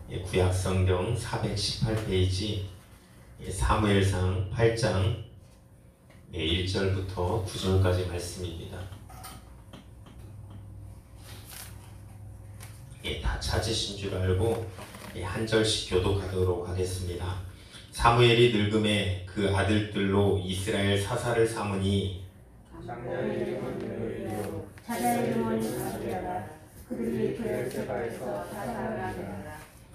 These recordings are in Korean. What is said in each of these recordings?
구약성경 418페이지 사무엘상 8장 1절부터 9절까지 말씀입니다. 다 찾으신 줄 알고 한 절씩 교독하도록 하겠습니다. 사무엘이 늙음에 그 아들들로 이스라엘 사사를 삼으니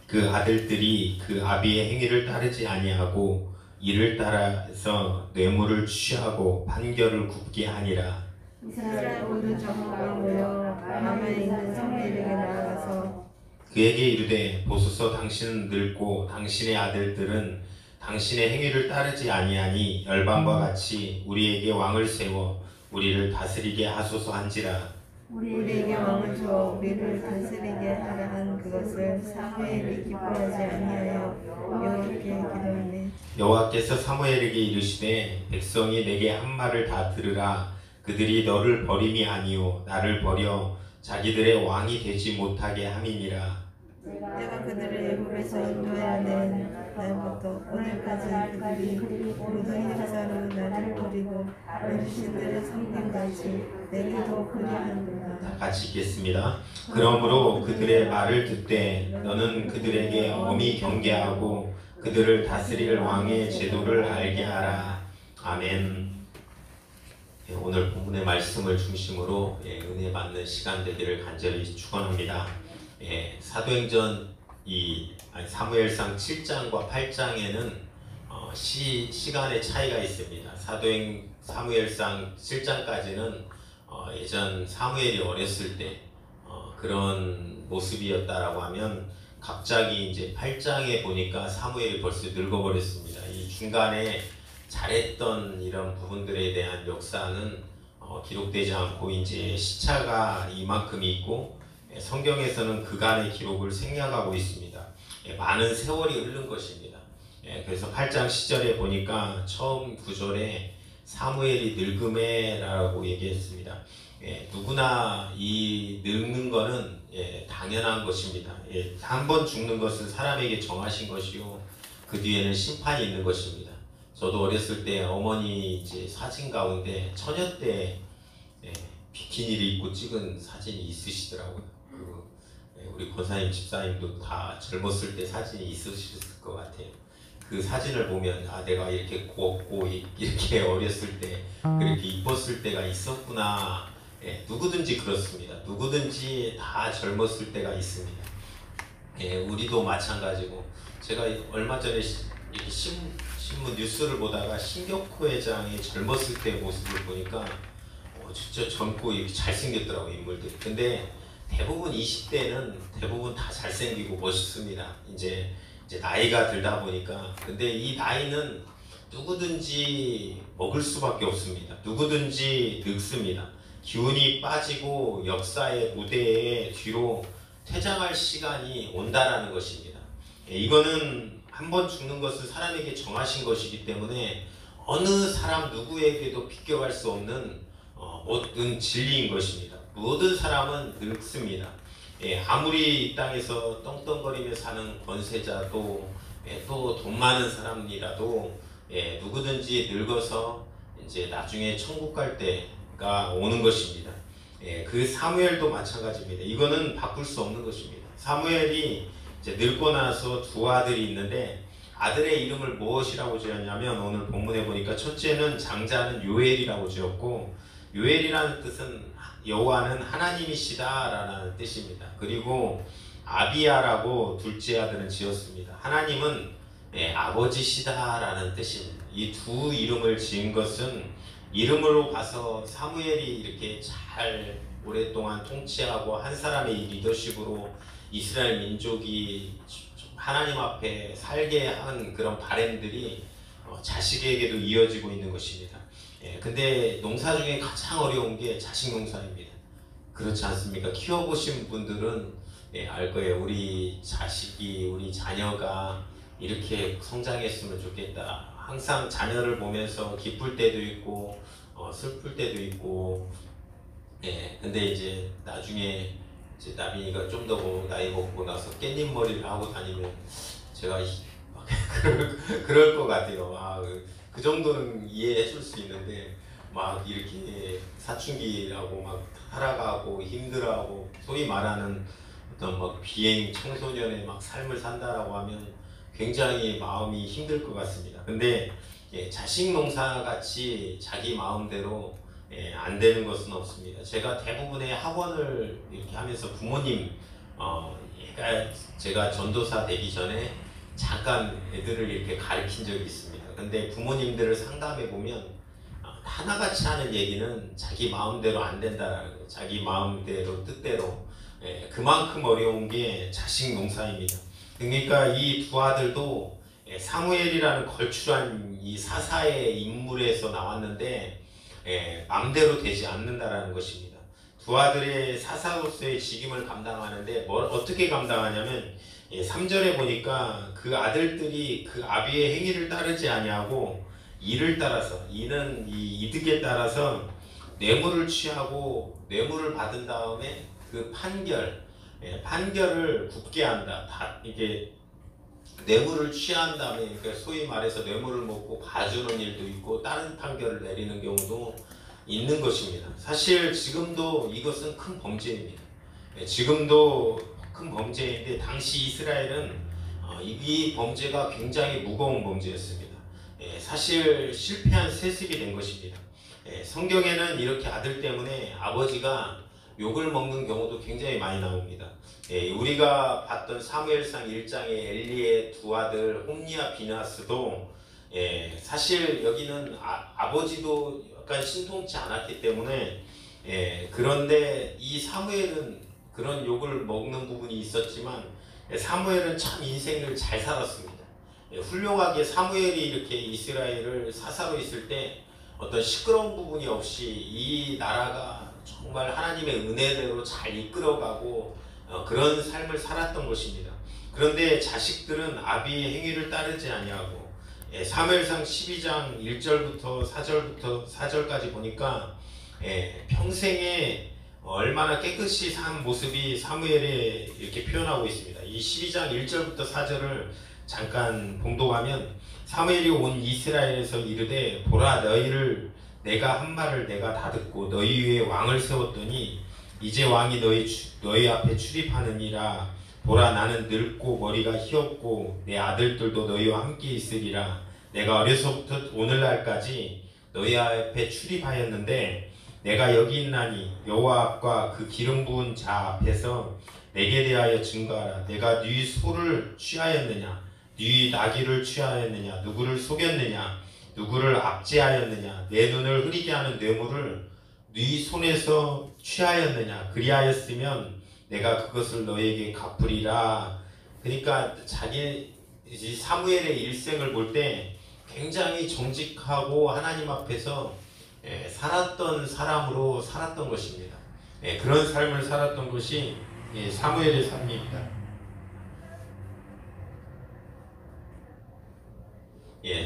그 아들들이 그 아비의 행위를 따르지 아니하고 이를 따라서 뇌물을 취하고 판결을 굽게 하니라. 이스라엘 모든 장로가 모여 라마에 있는 사무엘에게 나아가서 그에게 이르되 보소서 당신은 늙고 당신의 아들들은 당신의 행위를 따르지 아니하니 열방과 같이 우리에게 왕을 세워 우리를 다스리게 하소서 한지라. 우리에게 왕을 주어 우리를 다스리게 하라 한 그것을 사무엘이 기뻐하지 아니하여 여호와께 기도하니 여호와께서 사무엘에게 이르시되 백성이 내게 한 말을 다 들으라. 그들이 너를 버림이 아니요 나를 버려 자기들의 왕이 되지 못하게 함이니라. 내가 그들을 애굽에서 인도하여 낸 날부터 오늘까지 그들이 모든 역사로 나를 버리고 어르신들의 성경같이 내게도 그리하노라. 다 같이 읽겠습니다. 그러므로 그들의 말을 듣되 너는 그들에게 엄히 경계하고 그들을 다스릴 왕의 제도를 알게 하라. 아멘. 오늘 본문의 말씀을 중심으로 은혜 받는 시간 되기를 간절히 축원합니다. 사도행전 사무엘상 7장과 8장에는 시간의 차이가 있습니다. 사무엘상 7장까지는 예전 사무엘이 어렸을 때 그런 모습이었다라고 하면 갑자기 이제 8장에 보니까 사무엘이 벌써 늙어버렸습니다. 이 중간에 잘했던 이런 부분들에 대한 역사는 기록되지 않고 이제 시차가 이만큼 있고 성경에서는 그간의 기록을 생략하고 있습니다. 많은 세월이 흐른 것입니다. 그래서 8장 10절에 보니까 처음 구절에 사무엘이 늙음에 라고 얘기했습니다. 누구나 이 늙는 거는 당연한 것입니다. 한 번 죽는 것은 사람에게 정하신 것이요 그 뒤에는 심판이 있는 것입니다. 저도 어렸을 때 어머니 이제 사진 가운데 처녀 때 비키니를 입고 찍은 사진이 있으시더라고요. 우리 권사님 집사님도 다 젊었을 때 사진이 있으셨을 것 같아요. 그 사진을 보면 내가 이렇게 곱고 이렇게 어렸을 때 그렇게 이뻤을 때가 있었구나. 누구든지 그렇습니다. 누구든지 다 젊었을 때가 있습니다. 우리도 마찬가지고 제가 얼마 전에 이렇게 신문 뉴스를 보다가 신격호 회장이 젊었을 때 모습을 보니까 진짜 젊고 이렇게 잘생겼더라고요, 인물들이. 근데 대부분 20대는 대부분 다 잘생기고 멋있습니다. 이제 나이가 들다 보니까. 근데 이 나이는 누구든지 먹을 수밖에 없습니다. 누구든지 늙습니다. 기운이 빠지고 역사의 무대에 뒤로 퇴장할 시간이 온다라는 것입니다. 이거는 한 번 죽는 것은 사람에게 정하신 것이기 때문에 어느 사람 누구에게도 비껴갈 수 없는 모든 진리인 것입니다. 모든 사람은 늙습니다. 아무리 이 땅에서 떵떵거리며 사는 권세자도 또 돈 많은 사람이라도 누구든지 늙어서 이제 나중에 천국 갈 때가 오는 것입니다. 그 사무엘도 마찬가지입니다. 이거는 바꿀 수 없는 것입니다. 사무엘이 이제 늙고 나서 두 아들이 있는데 아들의 이름을 무엇이라고 지었냐면 오늘 본문에 보니까 첫째는 장자는 요엘이라고 지었고 요엘이라는 뜻은 여호와는 하나님이시다 라는 뜻입니다. 그리고 아비야라고 둘째 아들은 지었습니다. 하나님은 아버지시다 라는 뜻입니다. 이 두 이름을 지은 것은 이름으로 봐서 사무엘이 이렇게 잘 오랫동안 통치하고 한 사람의 이 리더십으로 이스라엘 민족이 하나님 앞에 살게 한 그런 바램들이 자식에게도 이어지고 있는 것입니다. 근데 농사 중에 가장 어려운 게 자식 농사입니다. 그렇지 않습니까? 키워보신 분들은 알 거예요. 우리 자식이, 우리 자녀가 이렇게 성장했으면 좋겠다. 항상 자녀를 보면서 기쁠 때도 있고 슬플 때도 있고 근데 이제 나중에 이제 나빈이가 좀 더 나이 먹고 나서 깻잎 머리를 하고 다니면 제가 막 그럴 것 같아요. 그 정도는 이해해 줄 수 있는데 막 이렇게 사춘기라고 막 살아가고 힘들어하고 소위 말하는 어떤 막 비행 청소년의 막 삶을 산다라고 하면 굉장히 마음이 힘들 것 같습니다. 근데 자식 농사 같이 자기 마음대로 안 되는 것은 없습니다. 제가 대부분의 학원을 이렇게 하면서 부모님, 제가 전도사 되기 전에 잠깐 애들을 이렇게 가르친 적이 있습니다. 근데 부모님들을 상담해 보면 하나같이 하는 얘기는 자기 마음대로 안 된다라는 거예요. 자기 마음대로 뜻대로. 그만큼 어려운 게 자식 농사입니다. 그러니까 이 두 아들도 사무엘이라는 걸출한 이 사사의 인물에서 나왔는데 마음대로 되지 않는다라는 것입니다. 두 아들의 사사로서의 직임을 감당하는데 어떻게 감당하냐면 3절에 보니까 그 아들들이 그 아비의 행위를 따르지 아니하고 이를 따라서, 이는 이 이득에 따라서 뇌물을 취하고 뇌물을 받은 다음에 그 판결을 굳게 한다. 이게 뇌물을 취한 다음에, 그러니까 소위 말해서 뇌물을 먹고 봐주는 일도 있고 다른 판결을 내리는 경우도 있는 것입니다. 사실 지금도 이것은 큰 범죄입니다. 지금도 큰 범죄인데 당시 이스라엘은 이 범죄가 굉장히 무거운 범죄였습니다. 사실 실패한 세습이 된 것입니다. 성경에는 이렇게 아들 때문에 아버지가 욕을 먹는 경우도 굉장히 많이 나옵니다. 우리가 봤던 사무엘상 1장의 엘리의 두 아들 홈리와 비나스도 사실 여기는 아버지도 약간 신통치 않았기 때문에 그런데 이 사무엘은 그런 욕을 먹는 부분이 있었지만 사무엘은 참 인생을 잘 살았습니다. 훌륭하게 사무엘이 이렇게 이스라엘을 사사로 있을 때 어떤 시끄러운 부분이 없이 이 나라가 정말 하나님의 은혜대로 잘 이끌어가고 그런 삶을 살았던 것입니다. 그런데 자식들은 아비의 행위를 따르지 아니하고 사무엘상 12장 1절부터 4절까지 보니까 평생에 얼마나 깨끗이 산 모습이 사무엘에 이렇게 표현하고 있습니다. 이 12장 1절부터 4절을 잠깐 봉독하면 사무엘이 온 이스라엘에서 이르되 보라 너희를 내가 한 말을 내가 다 듣고 너희 위에 왕을 세웠더니 이제 왕이 너희 앞에 출입하느니라. 보라 나는 늙고 머리가 희었고 내 아들들도 너희와 함께 있으리라. 내가 어려서부터 오늘날까지 너희 앞에 출입하였는데 내가 여기 있나니 여호와 앞과 그 기름 부은 자 앞에서 내게 대하여 증거하라. 내가 네 소를 취하였느냐 네 나귀를 취하였느냐 누구를 속였느냐 누구를 압제하였느냐 내 눈을 흐리게 하는 뇌물을 네 손에서 취하였느냐 그리하였으면 내가 그것을 너에게 갚으리라. 그러니까 자기 사무엘의 일생을 볼 때 굉장히 정직하고 하나님 앞에서 살았던 사람으로 살았던 것입니다. 그런 삶을 살았던 것이 사무엘의 삶입니다.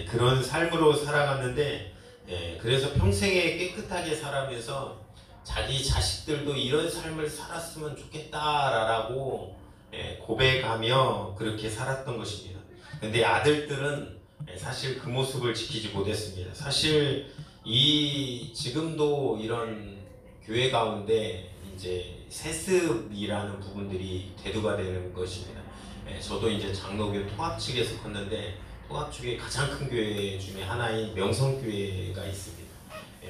그런 삶으로 살아갔는데 그래서 평생에 깨끗하게 살아면서 자기 자식들도 이런 삶을 살았으면 좋겠다라고 고백하며 그렇게 살았던 것입니다. 근데 아들들은 사실 그 모습을 지키지 못했습니다. 사실 지금도 이런 교회 가운데 이제 세습이라는 부분들이 대두가 되는 것입니다. 저도 이제 장로교 통합 측에서 컸는데 통합 측의 가장 큰 교회 중에 하나인 명성교회가 있습니다.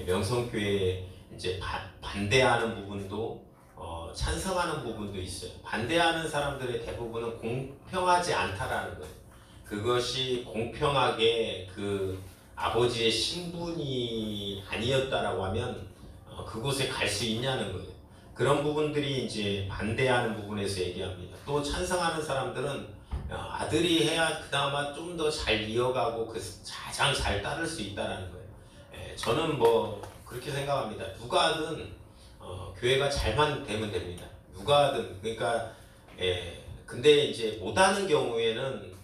명성교회 이제 반대하는 부분도 찬성하는 부분도 있어요. 반대하는 사람들의 대부분은 공평하지 않다라는 거예요. 그것이 공평하게 그 아버지의 신분이 아니었다라고 하면 그곳에 갈 수 있냐는 거예요. 그런 부분들이 이제 반대하는 부분에서 얘기합니다. 또 찬성하는 사람들은 아들이 해야 그나마 좀 더 잘 이어가고 가장 잘 따를 수 있다라는 거예요. 저는 뭐 그렇게 생각합니다. 누가 하든 교회가 잘만 되면 됩니다. 누가 하든. 그러니까 근데 이제 못하는 경우에는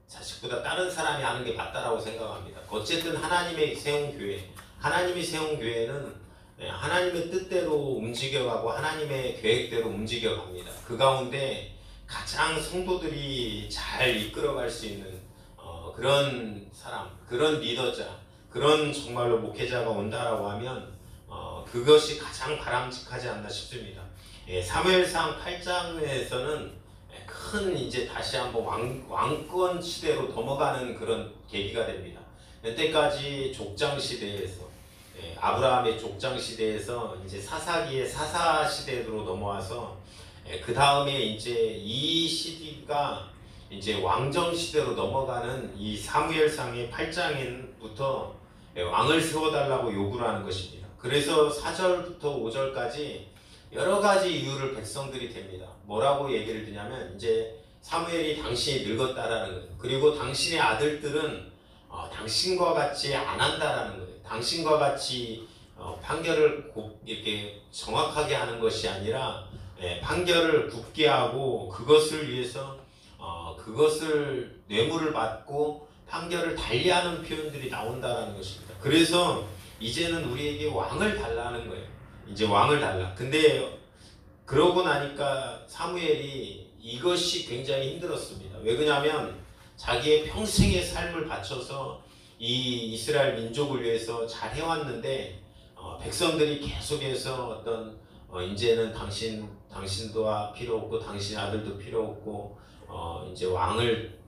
자식보다 다른 사람이 하는 게 맞다라고 생각합니다. 어쨌든 하나님이 세운 교회는 하나님의 뜻대로 움직여가고 하나님의 계획대로 움직여갑니다. 그 가운데 가장 성도들이 잘 이끌어갈 수 있는 그런 사람, 그런 리더자, 그런 정말로 목회자가 온다라고 하면 그것이 가장 바람직하지 않나 싶습니다. 사무엘상 8장에서는 큰 이제 다시 한번 왕권 시대로 넘어가는 그런 계기가 됩니다. 이때까지 족장 시대에서 아브라함의 족장 시대에서 이제 사사기의 사사 시대로 넘어와서 그 다음에 이제 이 시대가 이제 왕정 시대로 넘어가는 이 사무엘상의 8장부터 왕을 세워달라고 요구를 하는 것입니다. 그래서 4절부터 5절까지 여러 가지 이유를 백성들이 댑니다. 뭐라고 얘기를 드냐면 이제 사무엘이 당신이 늙었다라는 거예요. 그리고 당신의 아들들은 당신과 같이 안 한다라는 거예요. 당신과 같이 판결을 이렇게 정확하게 하는 것이 아니라 판결을 굽게 하고 그것을 위해서 그것을 뇌물을 받고 판결을 달리하는 표현들이 나온다라는 것입니다. 그래서 이제는 우리에게 왕을 달라는 거예요. 이제 왕을 달라. 근데 그러고 나니까 사무엘이 이것이 굉장히 힘들었습니다. 왜 그러냐면 자기의 평생의 삶을 바쳐서 이 이스라엘 민족을 위해서 잘 해왔는데 백성들이 계속해서 어떤 이제는 당신도 필요 없고 당신 아들도 필요 없고 이제 왕을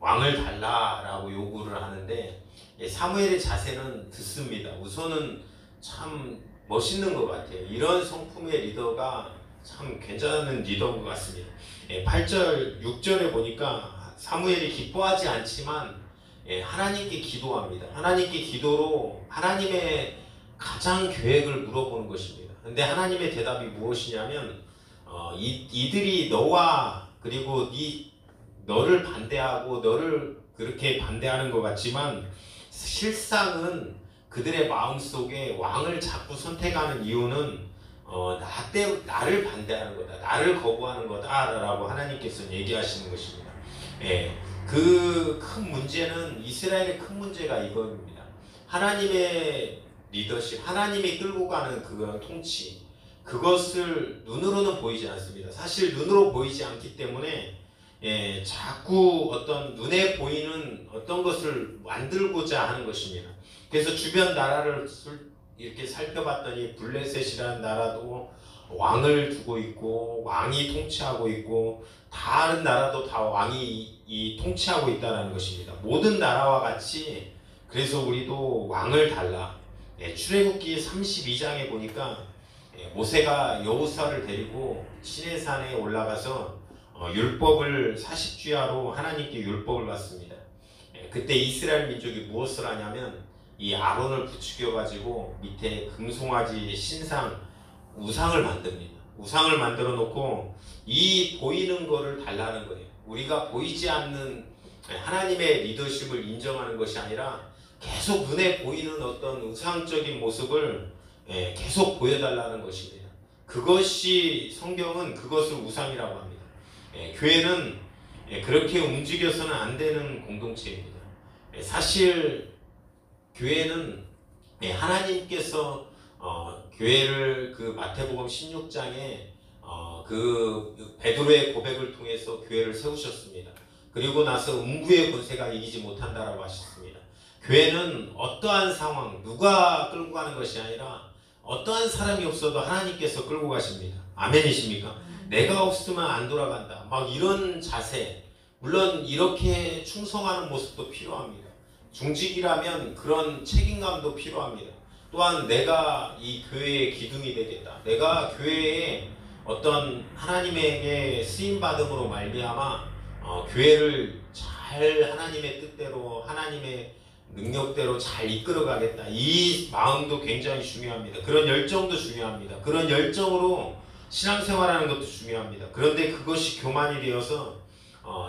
달라라고 요구를 하는데 사무엘의 자세는 듣습니다. 우선은 참 멋있는 것 같아요. 이런 성품의 리더가 참 괜찮은 리더인 것 같습니다. 8절, 6절에 보니까 사무엘이 기뻐하지 않지만 하나님께 기도합니다. 하나님께 기도로 하나님의 가장 계획을 물어보는 것입니다. 근데 하나님의 대답이 무엇이냐면 이들이 너와 그리고 너를 반대하고 너를 그렇게 반대하는 것 같지만 실상은 그들의 마음속에 왕을 자꾸 선택하는 이유는 나를 반대하는 거다. 나를 거부하는 거다라고 하나님께서 얘기하시는 것입니다. 그 큰 문제는 이스라엘의 큰 문제가 이겁니다. 하나님의 리더십, 하나님이 끌고 가는 그런 통치, 그것을 눈으로는 보이지 않습니다. 사실 눈으로 보이지 않기 때문에 자꾸 어떤 눈에 보이는 어떤 것을 만들고자 하는 것입니다. 그래서 주변 나라를 이렇게 살펴봤더니 블레셋이라는 나라도 왕을 두고 있고 왕이 통치하고 있고 다른 나라도 다 왕이 통치하고 있다는 것입니다. 모든 나라와 같이 그래서 우리도 왕을 달라. 출애굽기 32장에 보니까 모세가 여호수아를 데리고 시내산에 올라가서 율법을 40주야로 하나님께 율법을 받습니다. 그때 이스라엘 민족이 무엇을 하냐면 이 아론을 부추겨 가지고 밑에 금송아지 신상 우상을 만듭니다. 우상을 만들어 놓고 이 보이는 거를 달라는 거예요. 우리가 보이지 않는 하나님의 리더십을 인정하는 것이 아니라 계속 눈에 보이는 어떤 우상적인 모습을 계속 보여달라는 것입니다. 그것이 성경은 그것을 우상이라고 합니다. 교회는 그렇게 움직여서는 안 되는 공동체입니다. 사실 교회는 하나님께서 교회를 그 마태복음 16장에 그 베드로의 고백을 통해서 교회를 세우셨습니다. 그리고 나서 음부의 권세가 이기지 못한다라고 하셨습니다. 교회는 어떠한 상황, 누가 끌고 가는 것이 아니라 어떠한 사람이 없어도 하나님께서 끌고 가십니다. 아멘이십니까? 내가 없으면 안 돌아간다. 막 이런 자세, 물론 이렇게 충성하는 모습도 필요합니다. 중직이라면 그런 책임감도 필요합니다. 또한 내가 이 교회의 기둥이 되겠다. 내가 교회에 어떤 하나님에게 쓰임받음으로 말미암아 교회를 잘 하나님의 뜻대로 하나님의 능력대로 잘 이끌어가겠다. 이 마음도 굉장히 중요합니다. 그런 열정도 중요합니다. 그런 열정으로 신앙생활하는 것도 중요합니다. 그런데 그것이 교만이 되어서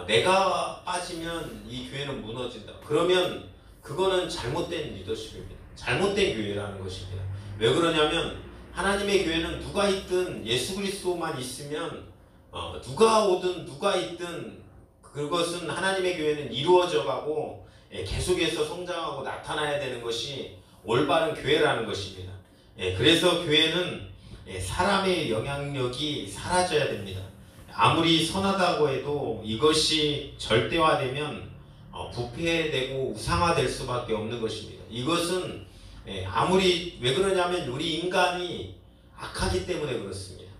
내가 빠지면 이 교회는 무너진다. 그러면 그거는 잘못된 리더십입니다. 잘못된 교회라는 것입니다. 왜 그러냐면 하나님의 교회는 누가 있든 예수 그리스도만 있으면 누가 오든 누가 있든 그것은 하나님의 교회는 이루어져 가고 계속해서 성장하고 나타나야 되는 것이 올바른 교회라는 것입니다. 그래서 교회는 사람의 영향력이 사라져야 됩니다. 아무리 선하다고 해도 이것이 절대화되면 부패되고 우상화될 수밖에 없는 것입니다. 이것은 아무리 왜 그러냐면 우리 인간이 악하기 때문에 그렇습니다.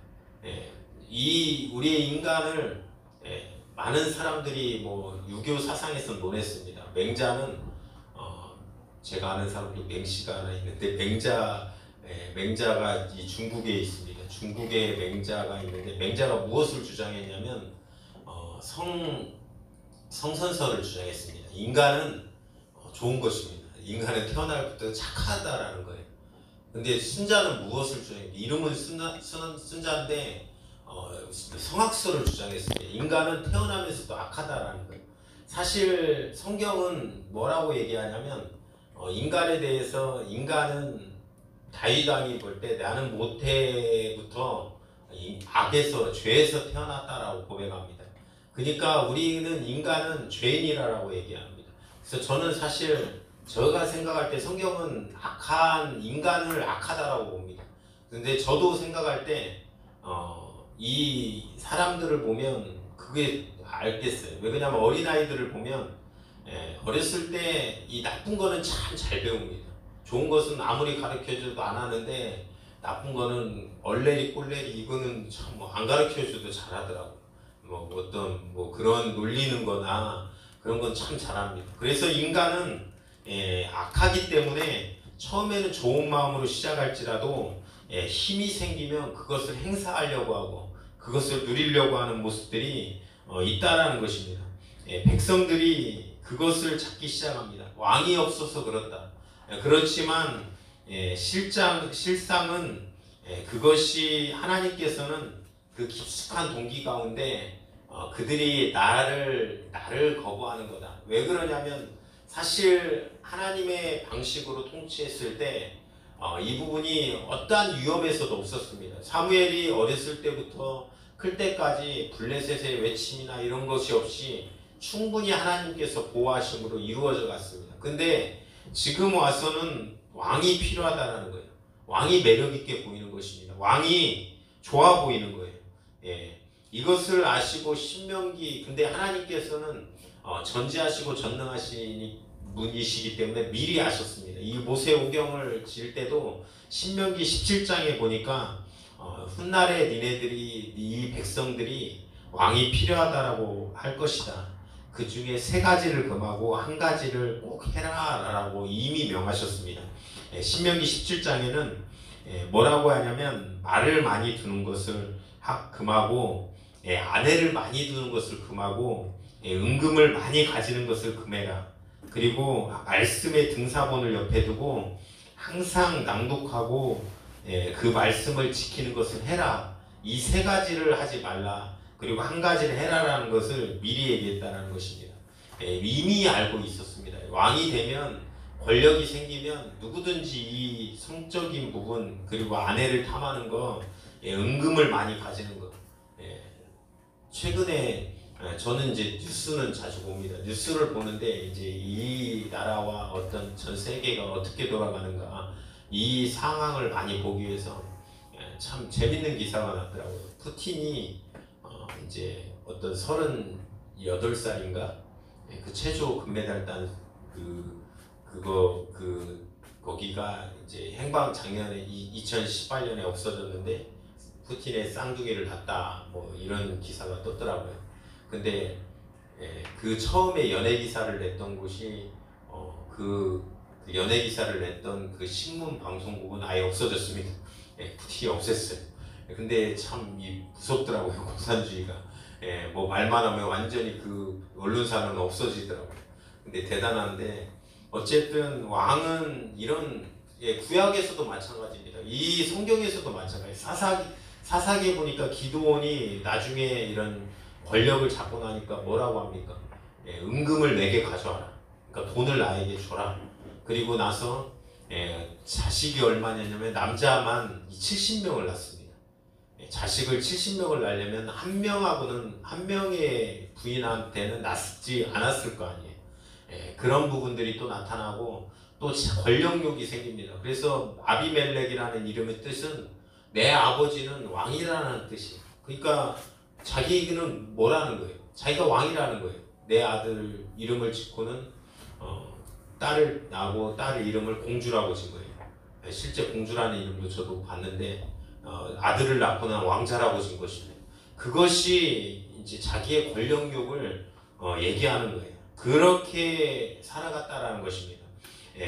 우리의 인간을 많은 사람들이 뭐 유교 사상에서 논했습니다. 맹자는 제가 아는 사람도 맹씨가 하나 있는데 맹자가 이 중국에 있습니다. 중국에 맹자가 있는데 맹자가 무엇을 주장했냐면 성선설을 주장했습니다. 인간은 좋은 것입니다. 인간은 태어날부터 착하다라는 거예요. 근데 순자는 무엇을 주장했는데 이름은 순자인데 성악설을 주장했습니다. 인간은 태어나면서도 악하다라는 거예요. 사실 성경은 뭐라고 얘기하냐면 인간에 대해서 인간은 다윗왕이 볼 때 나는 모태부터 악에서 죄에서 태어났다라고 고백합니다. 그러니까 우리는 인간은 죄인이라고 얘기합니다. 그래서 저는 사실 제가 생각할 때 성경은 악한 인간을 악하다라고 봅니다. 근데 저도 생각할 때 이 사람들을 보면 그게 알겠어요. 왜 그러냐면 어린아이들을 보면 어렸을 때 이 나쁜 거는 참 잘 배웁니다. 좋은 것은 아무리 가르쳐줘도 안 하는데 나쁜 거는 얼레리 꼴레리 이거는 참 안 가르쳐줘도 잘하더라고요. 어떤 그런 놀리는 거나 그런 건 참 잘합니다. 그래서 인간은 악하기 때문에 처음에는 좋은 마음으로 시작할지라도 힘이 생기면 그것을 행사하려고 하고 그것을 누리려고 하는 모습들이 있다라는 것입니다. 백성들이 그것을 찾기 시작합니다. 왕이 없어서 그렇다. 그렇지만 실상은 그것이 하나님께서는 그 깊숙한 동기 가운데 그들이 나를 거부하는 거다. 왜 그러냐면 사실 하나님의 방식으로 통치했을 때 이 부분이 어떠한 위험에서도 없었습니다. 사무엘이 어렸을 때부터 클 때까지 블레셋의 외침이나 이런 것이 없이 충분히 하나님께서 보호하심으로 이루어져 갔습니다. 근데 지금 와서는 왕이 필요하다는 거예요. 왕이 매력 있게 보이는 것입니다. 왕이 좋아 보이는 거예요. 이것을 아시고 신명기 근데 하나님께서는 전지하시고 전능하신 분이시기 때문에 미리 아셨습니다. 이 모세오경을 지을 때도 신명기 17장에 보니까 훗날에 니네들이 이 백성들이 왕이 필요하다라고 할 것이다. 그 중에 3가지를 금하고 1가지를 꼭 해라라고 이미 명하셨습니다. 신명기 17장에는 뭐라고 하냐면 말을 많이 두는 것을 금하고 아내를 많이 두는 것을 금하고 은금을 많이 가지는 것을 금해라. 그리고 말씀의 등사본을 옆에 두고 항상 낭독하고 그 말씀을 지키는 것을 해라. 이 3가지를 하지 말라. 그리고 1가지를 해라라는 것을 미리 얘기했다는 것입니다. 이미 알고 있었습니다. 왕이 되면 권력이 생기면 누구든지 이 성적인 부분 그리고 아내를 탐하는 거 은금을 많이 가지는 거 최근에 저는 이제 뉴스는 자주 봅니다. 뉴스를 보는데 이제 이 나라와 어떤 전 세계가 어떻게 돌아가는가 이 상황을 많이 보기 위해서 참 재밌는 기사가 났더라고요. 푸틴이 이제 어떤 38살인가 그 체조 금메달 딴 거기가 이제 작년에 2018년에 없어졌는데 푸틴의 쌍둥이를 갖다 뭐 이런 기사가 떴더라고요. 근데 그 처음에 연예 기사를 냈던 곳이 그 연예 기사를 냈던 그 신문 방송국은 아예 없어졌습니다. 푸틴이 없앴어요. 근데 참 무섭더라고요. 공산주의가. 뭐 말만 하면 완전히 그 언론사는 없어지더라고요. 근데 대단한데 어쨌든 왕은 이런 구약에서도 마찬가지입니다. 이 성경에서도 마찬가지예요. 사사기에 보니까 기드온이 나중에 이런 권력을 잡고 나니까 뭐라고 합니까? 은금을 내게 가져와라. 그러니까 돈을 나에게 줘라. 그리고 나서 자식이 얼마냐면 남자만 70명을 낳습니다. 자식을 70명을 낳으려면 한 명의 부인한테는 낳지 않았을 거 아니에요. 그런 부분들이 또 나타나고 또 권력욕이 생깁니다. 그래서 아비멜렉이라는 이름의 뜻은 내 아버지는 왕이라는 뜻이에요. 그러니까 자기는 뭐라는 거예요? 자기가 왕이라는 거예요. 내 아들 이름을 짓고는 딸을 낳고 딸 이름을 공주라고 짓 거예요. 실제 공주라는 이름도 저도 봤는데 아들을 낳고는 왕자라고 짓 것입니다. 그것이 이제 자기의 권력욕을 얘기하는 거예요. 그렇게 살아갔다라는 것입니다.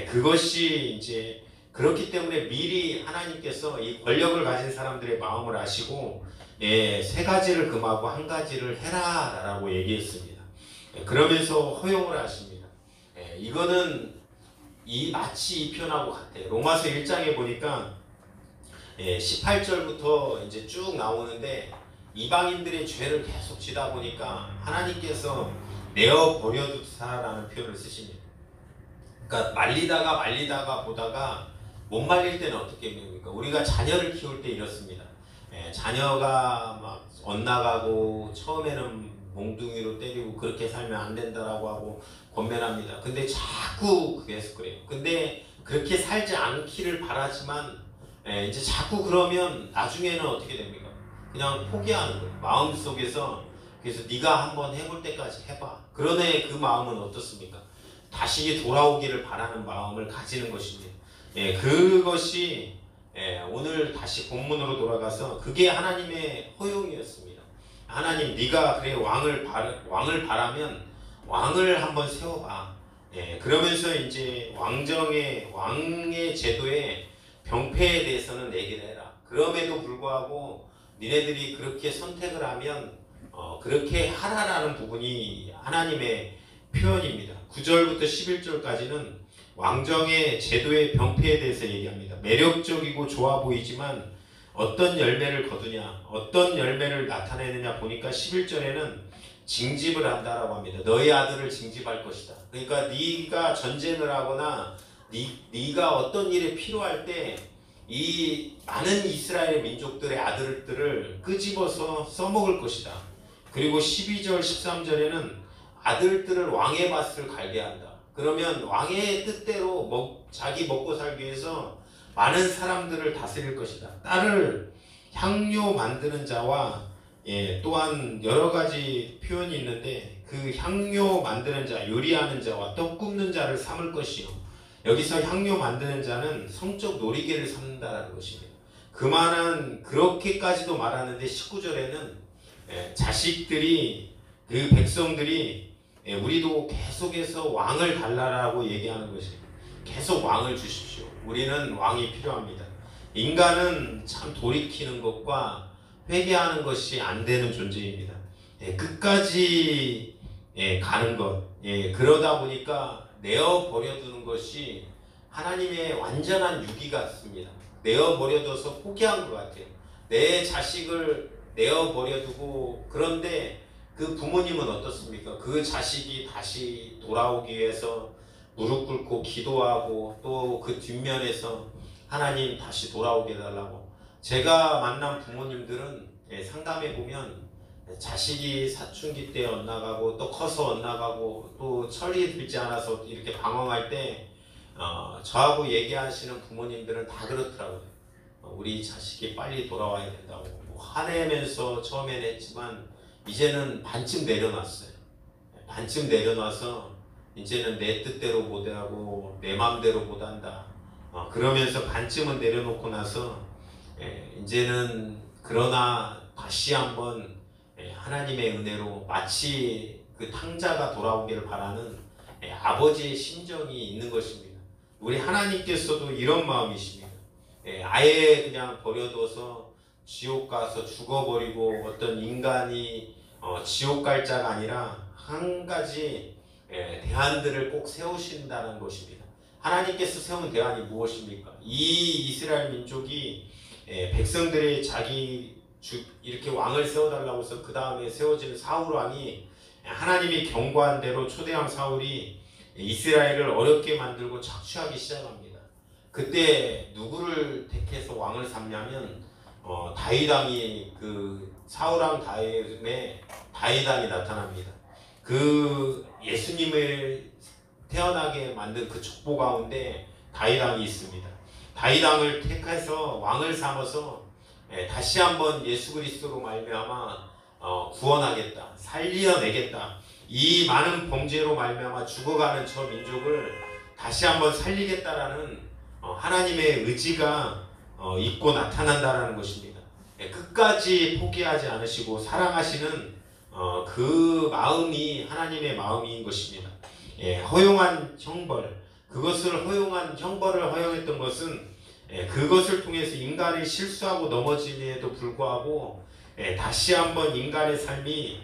그것이 이제 그렇기 때문에 미리 하나님께서 이 권력을 가진 사람들의 마음을 아시고 세 가지를 금하고 한 가지를 해라라고 얘기했습니다. 그러면서 허용을 하십니다. 이거는 마치 이 편하고 같아요. 로마서 1장에 보니까 18절부터 이제 쭉 나오는데 이방인들의 죄를 계속 지다 보니까 하나님께서 내어 버려두사라는 표현을 쓰십니다. 그러니까 말리다가 보다가 못 말릴 때는 어떻게 됩니까? 우리가 자녀를 키울 때 이렇습니다. 자녀가 막 엇나가고 처음에는 몽둥이로 때리고 그렇게 살면 안 된다라고 하고 권면합니다. 근데 자꾸 계속 그래요. 근데 그렇게 살지 않기를 바라지만 이제 자꾸 그러면 나중에는 어떻게 됩니까? 그냥 포기하는 거예요. 마음속에서. 그래서 네가 한번 해볼 때까지 해봐. 그러네. 그 마음은 어떻습니까? 다시 돌아오기를 바라는 마음을 가지는 것입니다. 그것이 오늘 다시 본문으로 돌아가서 그게 하나님의 허용이었습니다. 하나님, 네가 그래 왕을 바라면 왕을 한번 세워봐. 그러면서 이제 왕의 제도의 병폐에 대해서는 얘기를 해라. 그럼에도 불구하고 니네들이 그렇게 선택을 하면 그렇게 하라라는 부분이 하나님의 표현입니다. 9절부터 11절까지는 왕정의 제도의 병폐에 대해서 얘기합니다. 매력적이고 좋아 보이지만 어떤 열매를 거두냐, 어떤 열매를 나타내느냐 보니까 11절에는 징집을 한다라고 합니다. 너희 아들을 징집할 것이다. 그러니까 네가 전쟁을 하거나 네가 어떤 일에 필요할 때 이 많은 이스라엘 민족들의 아들들을 끄집어서 써먹을 것이다. 그리고 12절 13절에는 아들들을 왕의 밭을 갈게 한다. 그러면 왕의 뜻대로 자기 먹고 살기 위해서 많은 사람들을 다스릴 것이다. 딸을 향료 만드는 자와 또한 여러 가지 표현이 있는데 그 향료 만드는 자, 요리하는 자와 떡 굽는 자를 삼을 것이요. 여기서 향료 만드는 자는 성적 놀이개를 삼는다는 것입니다. 그렇게까지도 말하는데 19절에는 자식들이 그 백성들이 우리도 계속해서 왕을 달라라고 얘기하는 것입니다. 계속 왕을 주십시오. 우리는 왕이 필요합니다. 인간은 참 돌이키는 것과 회개하는 것이 안 되는 존재입니다. 끝까지 가는 것. 그러다 보니까 내어 버려두는 것이 하나님의 완전한 유기 같습니다. 내어 버려둬서 포기한 것 같아요. 내 자식을 내어 버려두고 그런데 그 부모님은 어떻습니까? 그 자식이 다시 돌아오기 위해서 무릎 꿇고 기도하고 또 그 뒷면에서 하나님 다시 돌아오게 해달라고. 제가 만난 부모님들은 상담해 보면 자식이 사춘기 때 엇나가고 또 커서 엇나가고 또 철이 들지 않아서 이렇게 방황할 때 저하고 얘기하시는 부모님들은 다 그렇더라고요. 우리 자식이 빨리 돌아와야 된다고 화내면서 처음엔 했지만 이제는 반쯤 내려놨어요. 반쯤 내려놔서 이제는 내 뜻대로 못하고 내 맘대로 못한다. 그러면서 반쯤은 내려놓고 나서 이제는 그러나 다시 한번 하나님의 은혜로 마치 그 탕자가 돌아오기를 바라는 아버지의 심정이 있는 것입니다. 우리 하나님께서도 이런 마음이십니다. 아예 그냥 버려둬서 지옥 가서 죽어버리고 어떤 인간이 지옥 갈 자가 아니라 한 가지 대안들을 꼭 세우신다는 것입니다. 하나님께서 세운 대안이 무엇입니까? 이 이스라엘 민족이 백성들의 이렇게 왕을 세워달라고 해서 그 다음에 세워지는 사울 왕이 하나님이 경고한 대로 초대왕 사울이 이스라엘을 어렵게 만들고 착취하기 시작합니다. 그때 누구를 택해서 왕을 삼냐면 다윗왕이 그 사울왕 다음에 다윗왕이 나타납니다. 그 예수님을 태어나게 만든 그 족보 가운데 다윗 왕이 있습니다. 다윗 왕을 택해서 왕을 삼아서 다시 한번 예수 그리스도로 말미암아 구원하겠다, 살려내겠다. 이 많은 범죄로 말미암아 죽어가는 저 민족을 다시 한번 살리겠다라는 하나님의 의지가 있고 나타난다라는 것입니다. 끝까지 포기하지 않으시고 사랑하시는 그 마음이 하나님의 마음인 것입니다. 허용한 형벌, 그것을 허용한 형벌을 허용했던 것은 그것을 통해서 인간이 실수하고 넘어짐에도 불구하고 다시 한번 인간의 삶이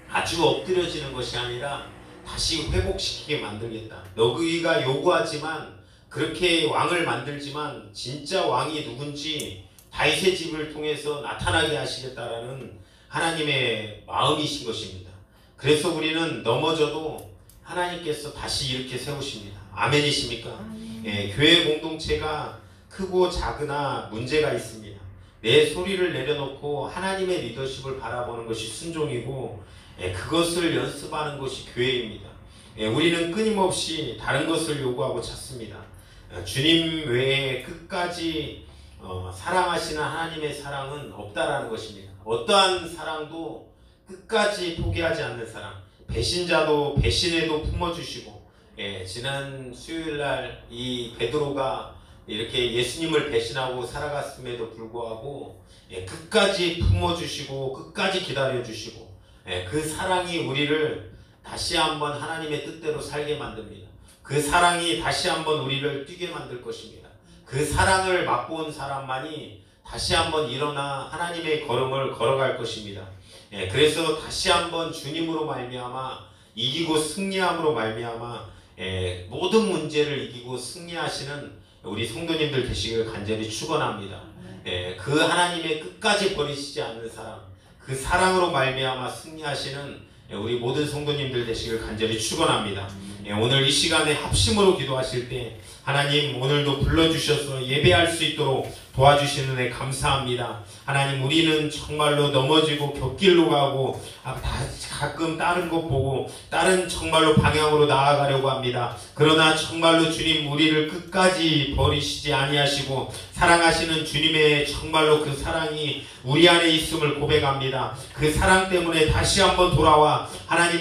아주 엎드려지는 것이 아니라 다시 회복시키게 만들겠다. 너희가 요구하지만 그렇게 왕을 만들지만 진짜 왕이 누군지 다윗의 집을 통해서 나타나게 하시겠다라는 하나님의 마음이신 것입니다. 그래서 우리는 넘어져도 하나님께서 다시 이렇게 세우십니다. 아멘이십니까? 교회 공동체가 크고 작으나 문제가 있습니다. 내 소리를 내려놓고 하나님의 리더십을 바라보는 것이 순종이고 그것을 연습하는 것이 교회입니다. 우리는 끊임없이 다른 것을 요구하고 찾습니다. 주님 외에 끝까지 사랑하시는 하나님의 사랑은 없다라는 것입니다. 어떠한 사랑도 끝까지 포기하지 않는 사랑, 배신자도 배신에도 품어주시고, 지난 수요일날 이 베드로가 이렇게 예수님을 배신하고 살아갔음에도 불구하고 끝까지 품어주시고 끝까지 기다려주시고 그 사랑이 우리를 다시 한번 하나님의 뜻대로 살게 만듭니다. 그 사랑이 다시 한번 우리를 뛰게 만들 것입니다. 그 사랑을 맛본 사람만이 다시 한번 일어나 하나님의 걸음을 걸어갈 것입니다. 그래서 다시 한번 주님으로 말미암아 이기고 승리함으로 말미암아 모든 문제를 이기고 승리하시는 우리 성도님들 되시길 간절히 축원합니다. 그 하나님의 끝까지 버리시지 않는 사랑, 그 사랑으로 말미암아 승리하시는 우리 모든 성도님들 되시길 간절히 축원합니다. 오늘 이 시간에 합심으로 기도하실 때 하나님 오늘도 불러주셔서 예배할 수 있도록 도와주시는 애 감사합니다. 하나님 우리는 정말로 넘어지고 곁길로 가고 가끔 다른 것 보고 다른 정말로 방향으로 나아가려고 합니다. 그러나 정말로 주님 우리를 끝까지 버리시지 아니하시고 사랑하시는 주님의 정말로 그 사랑이 우리 안에 있음을 고백합니다. 그 사랑 때문에 다시 한번 돌아와 하나님